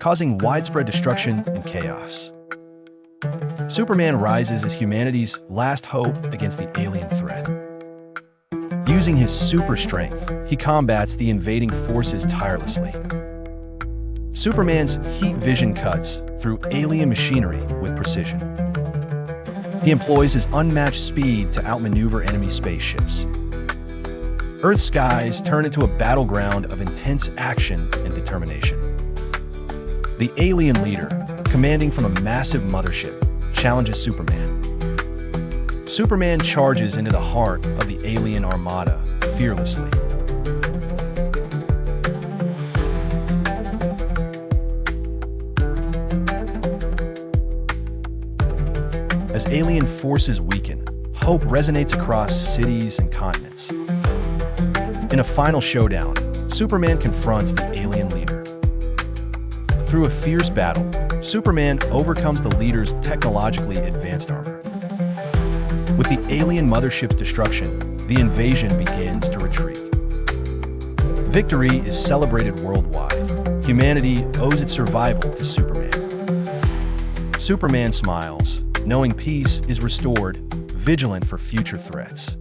causing widespread destruction and chaos. Superman rises as humanity's last hope against the alien threat. Using his super strength, he combats the invading forces tirelessly. Superman's heat vision cuts through alien machinery with precision. He employs his unmatched speed to outmaneuver enemy spaceships. Earth's skies turn into a battleground of intense action and determination. The alien leader, commanding from a massive mothership, challenges Superman. Superman charges into the heart of the alien armada fearlessly. As alien forces weaken, hope resonates across cities and continents. In a final showdown, Superman confronts the alien leader. Through a fierce battle, Superman overcomes the leader's technologically advanced armor. With the alien mothership's destruction, the invasion begins to retreat. Victory is celebrated worldwide. Humanity owes its survival to Superman. Superman smiles, knowing peace is restored, vigilant for future threats.